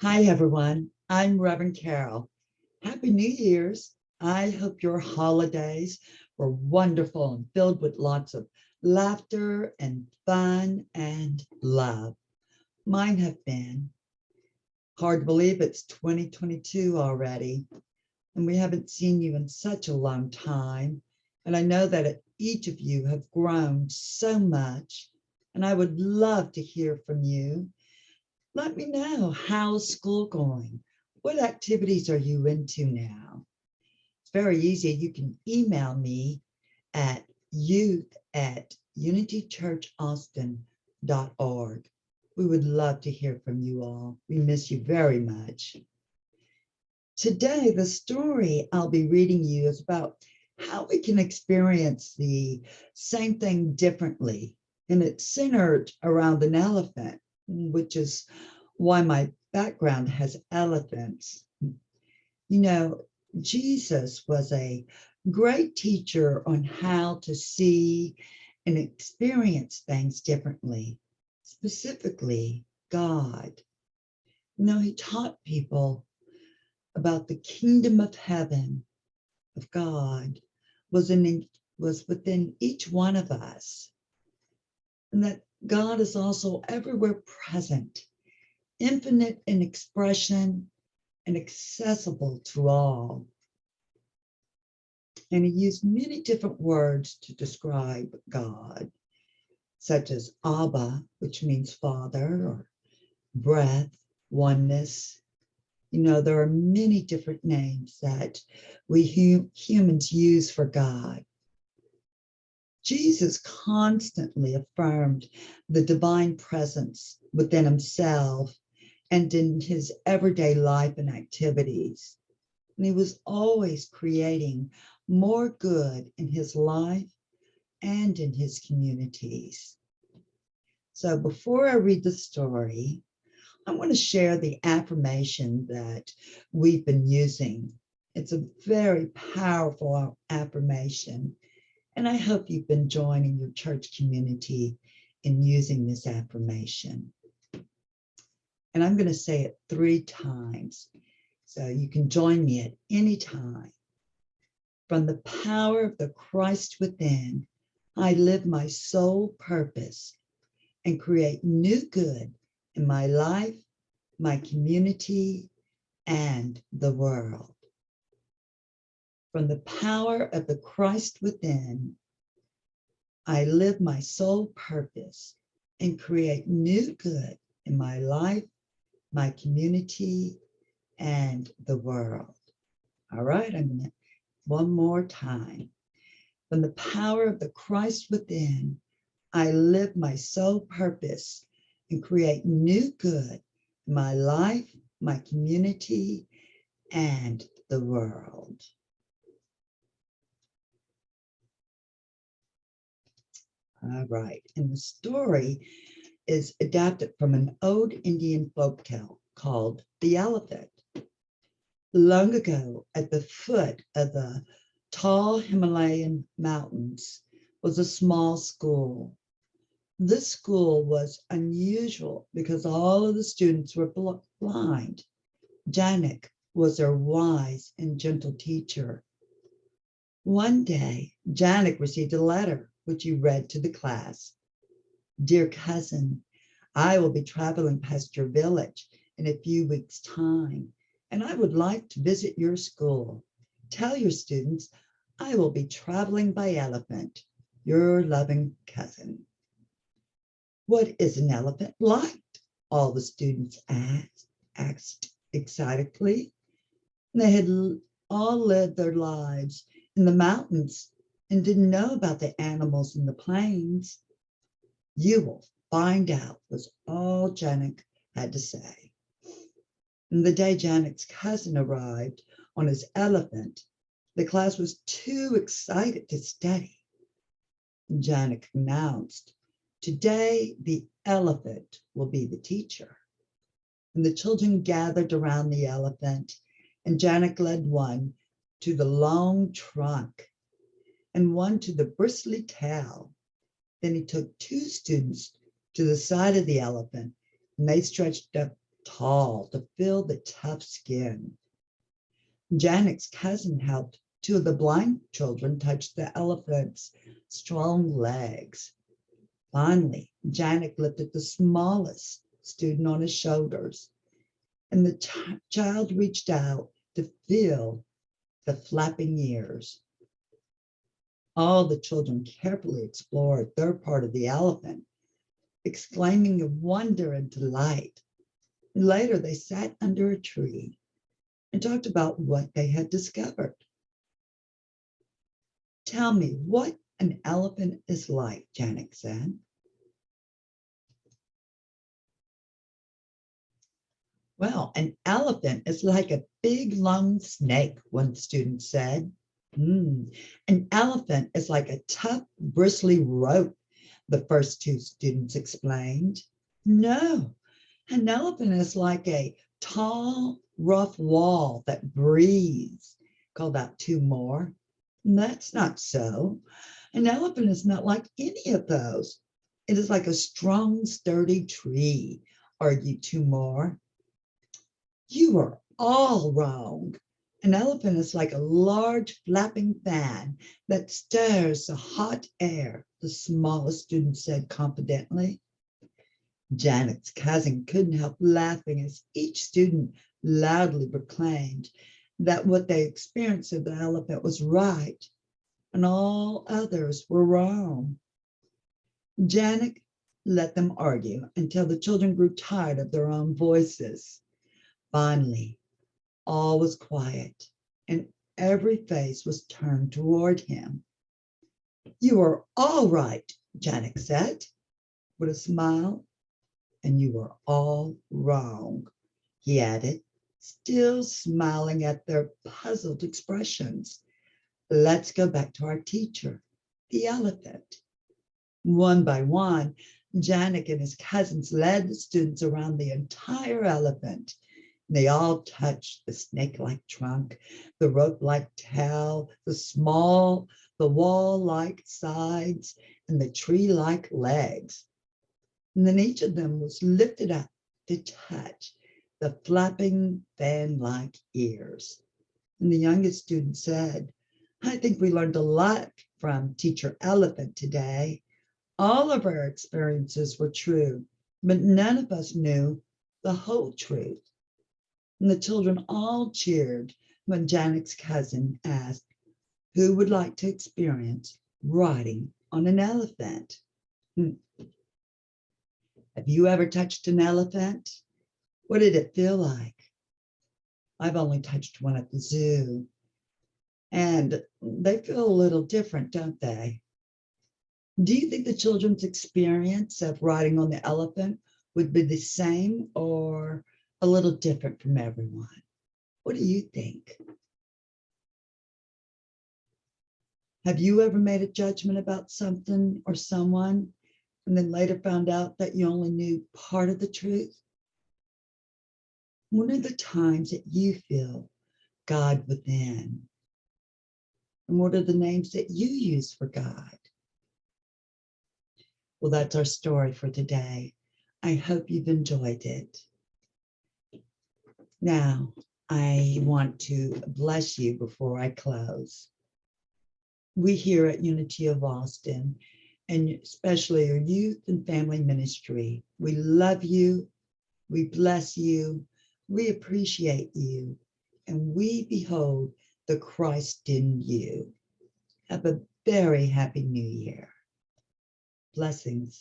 Hi, everyone. I'm Reverend Carol. Happy New Year's. I hope your holidays were wonderful and filled with lots of laughter and fun and love. Mine have been. Hard to believe it's 2022 already, and we haven't seen you in such a long time. And I know that each of you have grown so much, and I would love to hear from you. Let me know, how's school going? What activities are you into now? It's very easy. You can email me at youth@unitychurchaustin.org. We would love to hear from you all. We miss you very much. Today, the story I'll be reading you is about how we can experience the same thing differently. And it's centered around an elephant, which is why my background has elephants. You know, Jesus was a great teacher on how to see and experience things differently, specifically God. He taught people about the kingdom of heaven, of God, was within each one of us, and that God is also everywhere present, infinite in expression and accessible to all. And he used many different words to describe God, such as Abba, which means Father, or breath, oneness. There are many different names that we humans use for God. Jesus constantly affirmed the divine presence within himself and in his everyday life and activities. And he was always creating more good in his life and in his communities. So before I read the story, I want to share the affirmation that we've been using. It's a very powerful affirmation, and I hope you've been joining your church community in using this affirmation. And I'm going to say it 3 times, so you can join me at any time. From the power of the Christ within, I live my sole purpose and create new good in my life, my community, and the world. From the power of the Christ within, I live my sole purpose and create new good in my life, my community, and the world. All right, I'm going to one more time. From the power of the Christ within, I live my sole purpose and create new good in my life, my community, and the world. All right, and the story is adapted from an old Indian folktale called The Elephant. Long ago, at the foot of the tall Himalayan mountains was a small school. This school was unusual because all of the students were blind. Janak was their wise and gentle teacher. One day, Janak received a letter which he read to the class. Dear cousin, I will be traveling past your village in a few weeks' time, and I would like to visit your school. Tell your students I will be traveling by elephant. Your loving cousin. What is an elephant like? All the students asked excitedly. They had all lived their lives in the mountains and didn't know about the animals in the plains. You will find out, was all Janak had to say. And the day Janak's cousin arrived on his elephant, the class was too excited to study. And Janak announced, today the elephant will be the teacher. And the children gathered around the elephant, and Janak led one to the long trunk and one to the bristly tail. Then he took 2 students to the side of the elephant, and they stretched up tall to feel the tough skin. Janek's cousin helped two of the blind children touch the elephant's strong legs. Finally, Janek lifted the smallest student on his shoulders, and the child reached out to feel the flapping ears. All the children carefully explored their part of the elephant, exclaiming in wonder and delight. Later, they sat under a tree and talked about what they had discovered. Tell me what an elephant is like, Janek said. Well, an elephant is like a big long snake, one student said. An elephant is like a tough, bristly rope, the first two students explained. No, an elephant is like a tall, rough wall that breathes, called out two more. That's not so. An elephant is not like any of those. It is like a strong, sturdy tree, argued two more. You are all wrong. An elephant is like a large flapping fan that stirs the hot air, the smallest student said confidently. Janet's cousin couldn't help laughing as each student loudly proclaimed that what they experienced of the elephant was right and all others were wrong. Janet let them argue until the children grew tired of their own voices. Finally, all was quiet and every face was turned toward him. You are all right, Janet said with a smile, and you are all wrong, he added, still smiling at their puzzled expressions. Let's go back to our teacher, the elephant. One by one, Janek and his cousins led the students around the entire elephant. They all touched the snake-like trunk, the rope-like tail, the wall-like sides, and the tree-like legs. And then each of them was lifted up to touch the flapping fan-like ears. And the youngest student said, I think we learned a lot from Teacher Elephant today. All of our experiences were true, but none of us knew the whole truth. And the children all cheered when Janek's cousin asked, who would like to experience riding on an elephant? Have you ever touched an elephant? What did it feel like? I've only touched one at the zoo. And they feel a little different, don't they? Do you think the children's experience of riding on the elephant would be the same or a little different from everyone? What do you think? Have you ever made a judgment about something or someone and then later found out that you only knew part of the truth? What are the times that you feel God within? And what are the names that you use for God? Well, that's our story for today. I hope you've enjoyed it. Now, I want to bless you before I close. We here at Unity of Austin, and especially our youth and family ministry, we love you, we bless you, we appreciate you, and we behold the Christ in you. Have a very happy new year. Blessings.